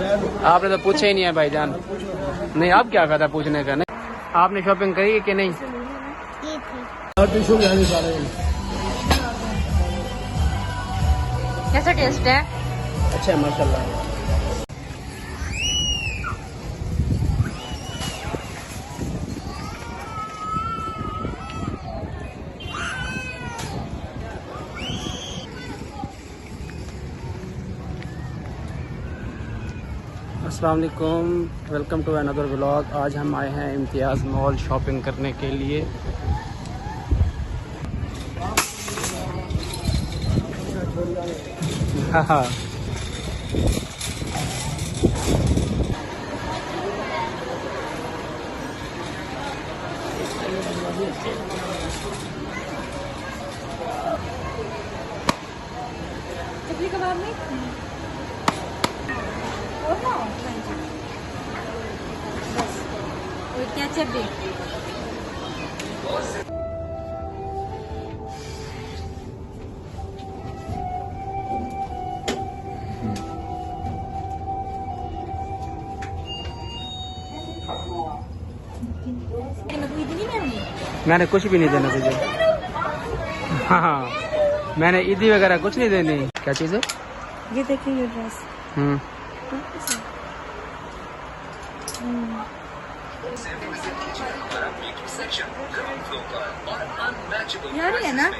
आपने तो पूछा ही नहीं है भाईजान। नहीं, आप क्या फायदा पूछने का। नहीं, आपने शॉपिंग करी है कि नहीं? कैसा टेस्ट है? अच्छा है माशाल्लाह। अस्सलाम वालेकुम, वेलकम टू अनदर व्लॉग। आज हम आए हैं इम्तियाज़ मॉल शॉपिंग करने के लिए। हाँ, चिकनी कबाब में बस और केचप भी। मैंने कुछ भी नहीं देना तुझे। हाँ, मैंने ईदी वगैरह कुछ नहीं देनी। क्या चीज़ है ये? देखिए ये ड्रेस। यार है ना।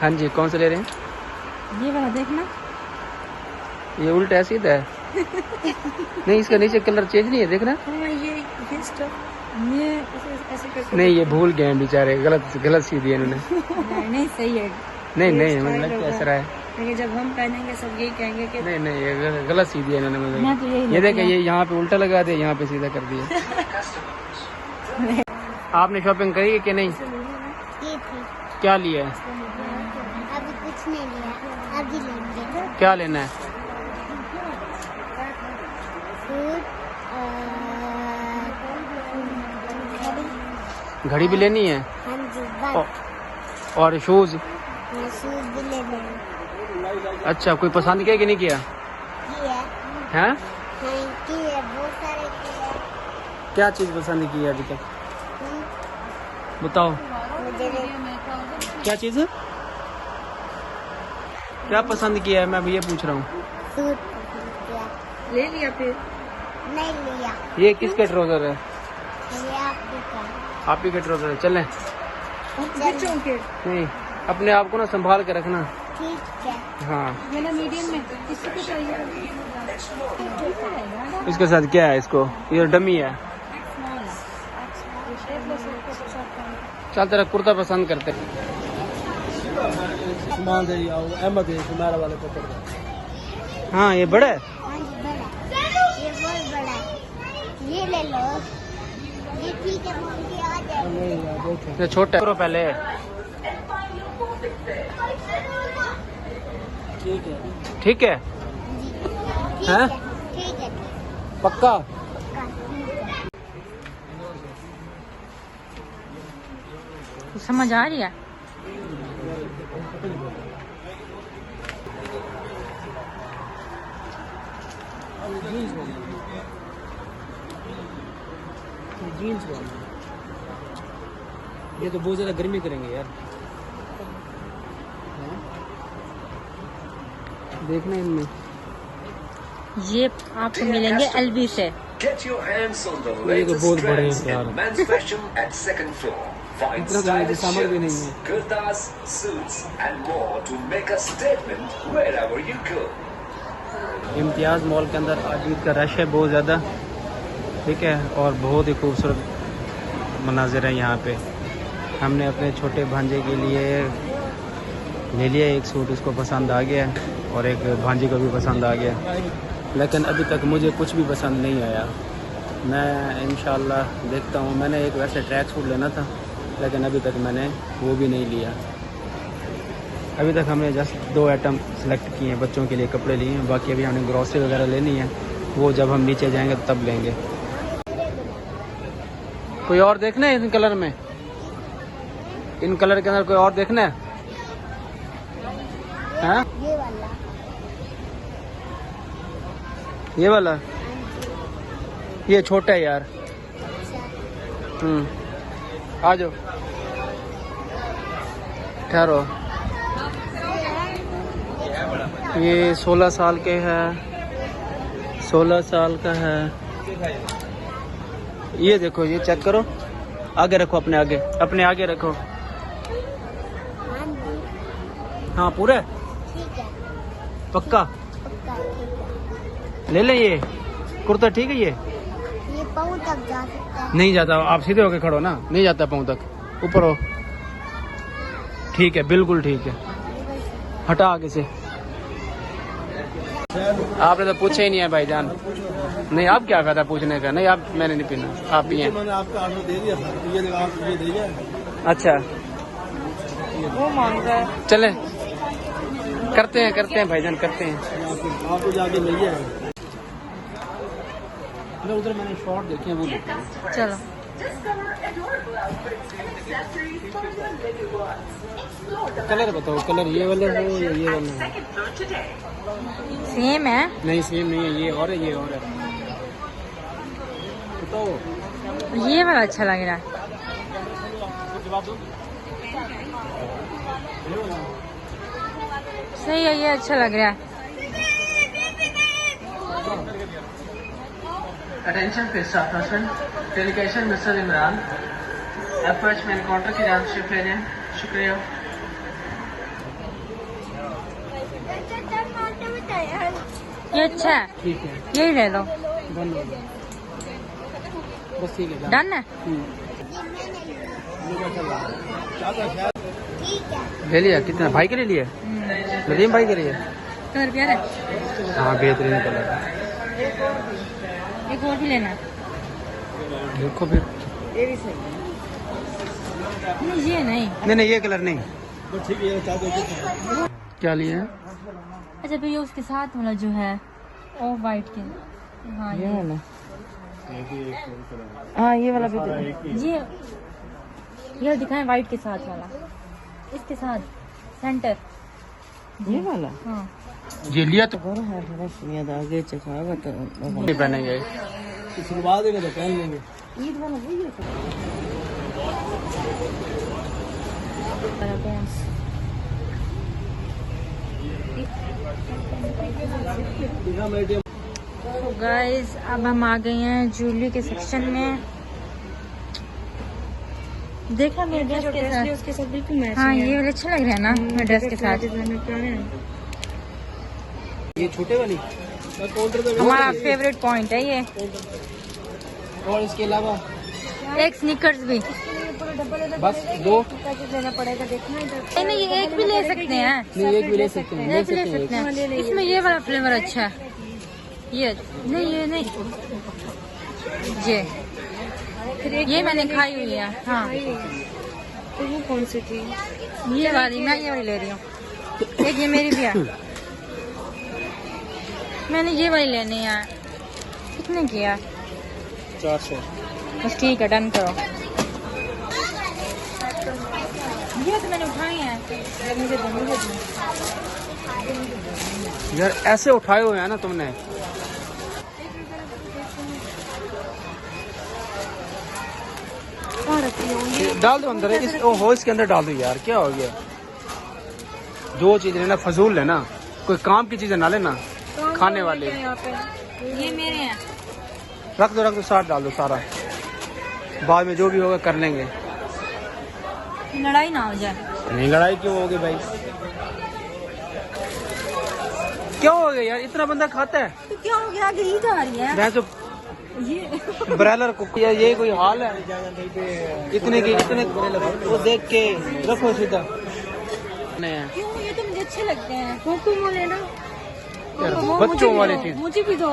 हाँ जी, कौन सा ले रहे हैं? ये वाला देखना। ये उल्टा है सीधा है। नहीं, इसका नीचे कलर चेंज नहीं है, देखना। ये ऐसे करके नहीं, ये भूल गए हैं बेचारे, गलत सी दिए इन्होंने। नहीं सही है। नहीं मुझे लगता है ऐसा है। लेकिन जब हम पहनेंगे सब यही कहेंगे कि नहीं, ये गलत सी दिया इन्होंने मुझे। मैं तो यही ये देखे, ये यहाँ पे उल्टा लगा दिया, यहाँ पे सीधा कर दिया। आपने शॉपिंग करी है कि नहीं? क्या लिया है? अभी कुछ नहीं लिया, अभी लेंगे। क्या लेना है? घड़ी भी लेनी है। हाँ जी, और शूज शूज भी लेने हैं। अच्छा, कोई पसंद किया कि नहीं किया? किया हैं? हाँ, किया, बहुत सारे किया। क्या चीज पसंद की है अभी तक? बताओ, मुझे क्या चीज है? क्या पसंद किया है, मैं ये पूछ रहा हूँ। सूट पसंद किया। ले लिया फिर। नहीं लिया, ये किसके ट्राउजर है? ये आपको क्या? आप ही के ट्राउजर है। चलें? बच्चों के नहीं, अपने आप को ना संभाल के रखना। ठीक है। हाँ, ये ना मीडियम में किसी को चाहिए। इसके साथ क्या है? इसको ये डमी है। चल, तेरा कुर्ता पसंद करते। हाँ, ये बड़ा है। हाँ जी, बड़ा, ये बहुत बड़ा है। ये ले लो, ये ठीक है, मुझे आ जाएगा। ये छोटा है। पहले ठीक है। हैं? ठीक है। पक्का? समझ आ रही है। जीन्स ये तो बहुत ज्यादा गर्मी करेंगे यार। देखना इनमें, ये आपको मिलेंगे एलबी से। Get your hands on the ये तो latest बहुत बड़े trends हैं यार। in men's fashion at second floor. Find इतना तो मुझे stylish समझ भी नहीं shirts, है। kurtas, suits, and more to make a statement wherever you go. Imtiaz mall के अंदर आज ईद का रश है बहुत ज़्यादा, ठीक है, और बहुत ही खूबसूरत मनाजिर है यहाँ पे। हमने अपने छोटे भांजे के लिए ले लिया एक सूट, उसको पसंद आ गया और एक भांजी को भी पसंद आ गया, लेकिन अभी तक मुझे कुछ भी पसंद नहीं आया। मैं इंशाल्लाह देखता हूँ। मैंने एक वैसे ट्रैक सूट लेना था, लेकिन अभी तक मैंने वो भी नहीं लिया। अभी तक हमने जस्ट 2 आइटम सेलेक्ट किए हैं, बच्चों के लिए कपड़े लिए हैं, बाकी अभी हमने ग्रॉसरी वगैरह लेनी है, वो जब हम नीचे जाएंगे तब लेंगे। कोई और देखना है इस कलर में? इन कलर के अंदर कोई और देखना है? हाँ ये वाला। ये वाला, ये छोटा है यार। आ जाओ, ठहरो। ये 16 साल के है, 16 साल का है। ये देखो, ये चेक करो, आगे रखो, अपने आगे, अपने आगे रखो। हाँ जी, हाँ पूरा है? ठीक है, पक्का? पक्का ठीक है। ले लें ये कुर्ता, ठीक है? ये पाँव तक जा सकता है। नहीं जाता, आप सीधे होके खड़ो ना, नहीं जाता पाँव तक, ऊपर हो। ठीक है, बिल्कुल ठीक है। हटा आगे से। आपने तो पूछा ही नहीं है भाईजान। नहीं, आप क्या फायदा पूछने का? नहीं आप, मैंने नहीं पीना, आप पिए। मैंने आपका ऑर्डर दे दिया था, आप ये दीजिए। अच्छा, वो मांग रहा है। चले करते हैं भाईजान, करते हैं। आपको जाके मिल जाएगा। उधर मैंने शॉर्ट देखे हैं, वो देखे हैं। चलो कलर बताओ, कलर ये वाला है या ये वाला है? सेम है। नहीं सेम नहीं है, ये और है, ये और है। बताओ। ये वाला अच्छा लग रहा है। सही है, ये अच्छा लग रहा है। Attention please staff person, delegation Mr. Imran, approach main counter की जांच से पहले शुक्रिया। ये अच्छा है, ठीक है, यही ले लो। धन्यवाद। बस ठीक है, डन है। ठीक है, ले लिया। कितना भाई के लिए लिया? नदीम भाई के लिए? कलर प्यार है। हाँ बेहतरीन कलर। एक और भी लेना। देखो फिर। नहीं ये नहीं। नहीं ये कलर नहीं। ठीक है, क्या लिए हैं? अच्छा भैया उसके साथ वाला जो है ऑफ वाइट के। हाँ ये वाला। हाँ ये वाला भी ये दिखाएं, वाइट के साथ वाला, इसके साथ सेंटर। ये वाला। हाँ ये लिया तो आगे चखावा तो नहीं पहनेंगे। सिलवा देंगे तो पहन लेंगे। ईद वाला वही है। तो गाइस अब हम आ गए हैं ज्वेलरी के सेक्शन में। देखा मेरे ड्रेस के साथ, उसके साथ बिल्कुल मैच। हाँ ये वाले अच्छा लग रहा है ना मेरे ड्रेस के साथ। ये छोटे वाली हमारा फेवरेट पॉइंट है ये। और इसके अलावा एक स्नीकर्स भी। बस दो। लेना पड़ेगा, देखना इधर। नहीं ये एक भी ले सकते हैं। नहीं एक भी ले सकते हैं, एक भी ले सकते हैं। इसमें ये वाला फ्लेवर अच्छा है। ये नहीं ये मैंने खाई हुई है। हाँ तो वो कौन सी थी? ये वाली, मैं ये वाली ले रही हूँ। एक ये मेरी भी है, मैंने ये वाली लेनी है। कितने किया? 400। बस ठीक है, डन करो। ये तो मैंने उठाई है। यार ऐसे उठाए हुए हैं ना तुमने। डाल दो अंदर, इसके अंदर डाल दो यार, क्या हो गया? जो चीज लेना फजूल लेना, कोई काम की चीजें ना लेना, खाने वाले। ये मेरे हैं। रख दो साथ डाल दो सारा, बाद में जो भी होगा कर लेंगे। लड़ाई ना हो जाए। नहीं लड़ाई क्यों होगी भाई? क्या हो गया यार, इतना बंदा खाता है? तो क्या हो गया, आगे ईद आ रही है। मैं तो ये ब्रैलर को ये कोई हाल है? इतने वो देख के रखो सीधा। क्यों, ये तो मुझे अच्छे लगते हैं। कोको लेना यार बच्चों वाली चीज, मुझे भी दो।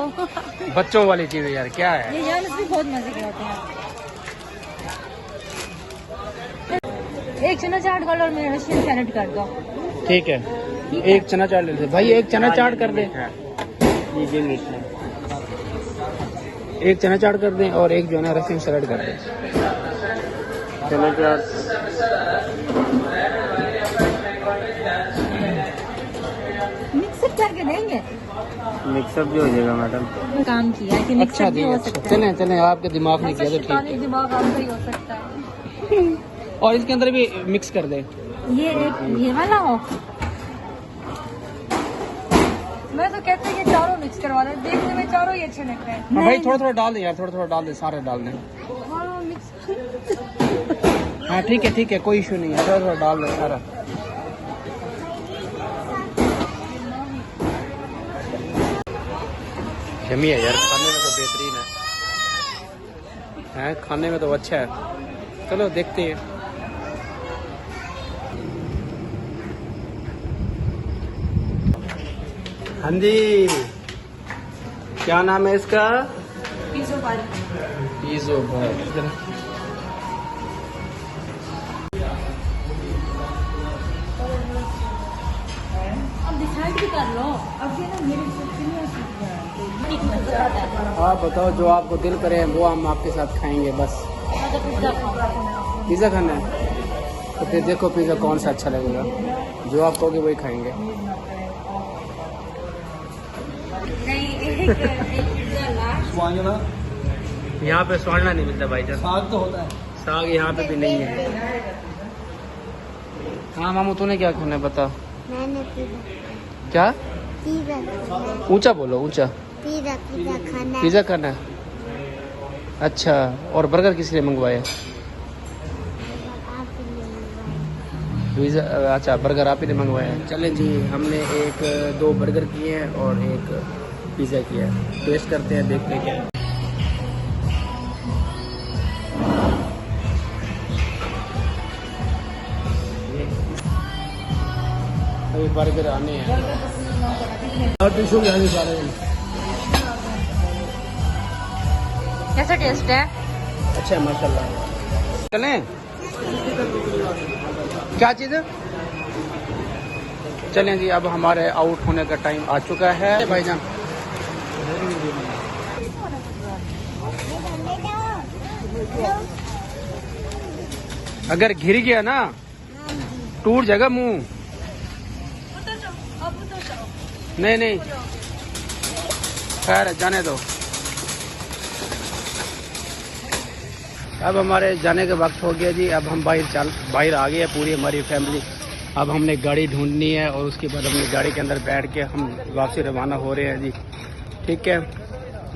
बच्चों वाली चीज है यार, क्या है? ये यार इसमें बहुत मजे के होते हैं। एक चना चाट कर लो और मेरा रशियन सैलेड कर दो। ठीक है, एक चना चाट ले भाई, एक चना चाट कर दे। एक चना चाट कर दें और एक जो है ना रशियन सैलेड कर दें। चना चाट मिक्सअप करके देंगे। मिक्सअप भी हो जाएगा मैडम। काम किया कि अच्छा मिक्सअप जी, भी हो अच्छा। सकता है। चलें चलें, आपके दिमाग नहीं किया तो ठीक है। दिमाग आपका ही हो सकता है। और इसके अंदर भी मिक्स कर दें। ये वाला हो। मैं तो कहते हैं कि चारों मिक्स करवा दें, देखने में चारों ही अच्छे लग रहे हैं। हाँ भाई, थोड़ा थोड़ा डाल दें यार, थोड़ा थोड़ा डाल दें, सारे डाल दें। हाँ, मिक्स। हाँ ठीक है, कोई इशू नहीं है, थोड़ा थोड़ा डाल दें सारा। यम्मी है यार, खाने में तो बेहतरीन है, खाने में तो अच्छा है। चलो देखते हैं। हाँ जी, क्या नाम है इसका? पिज़्ज़ो बार। अब डिसाइड भी कर लो। अब ये ना मेरे आप बताओ, जो आपको दिल करे वो हम आपके साथ खाएंगे बस। पिज़्ज़ा खाना है तो फिर देखो पिज़्ज़ा कौन सा अच्छा लगेगा, जो आप कहोगे वही खाएंगे। स्वांजना यहाँ पे स्वांजना नहीं मिलता भाई जान। साग तो होता है। साग यहाँ पे भी नहीं है। हाँ मामू, तूने क्या खाना है बता। मैंने क्या? पिज़्ज़ा ऊंचा बोलो, ऊंचा। पिज़्ज़ा खाना है। पिज़्ज़ा खाना है। अच्छा, और बर्गर किस लिए मंगवाया? आप ले लो। पिज़्ज़ा, अच्छा बर्गर आप ही ने मंगवाया है। चलें जी, हमने 2 बर्गर किए हैं और 1 पिज़्ज़ा किया है। टेस्ट करते हैं, देखते हैं क्या है। अभी बर्गर आने हैं। और टिश्यू यहाँ सारे कैसा टेस्ट है? अच्छा है माशाल्लाह। चलें, क्या चीज़ है? चलें जी, अब हमारे आउट होने का टाइम आ चुका है भाईजान। अगर घिर गया ना टूट जाएगा मुंह। नहीं, खैर जाने दो। अब हमारे जाने का वक्त हो गया जी। अब हम बाहर आ गए, पूरी हमारी फैमिली। अब हमने गाड़ी ढूंढनी है और उसके बाद हमने गाड़ी के अंदर बैठ के हम वापसी रवाना हो रहे हैं जी। ठीक है,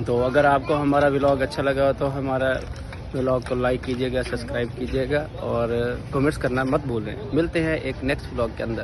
तो अगर आपको हमारा व्लॉग अच्छा लगा तो हमारा व्लॉग को लाइक कीजिएगा, सब्सक्राइब कीजिएगा और कमेंट्स करना मत भूलें। मिलते हैं एक नेक्स्ट व्लॉग के अंदर।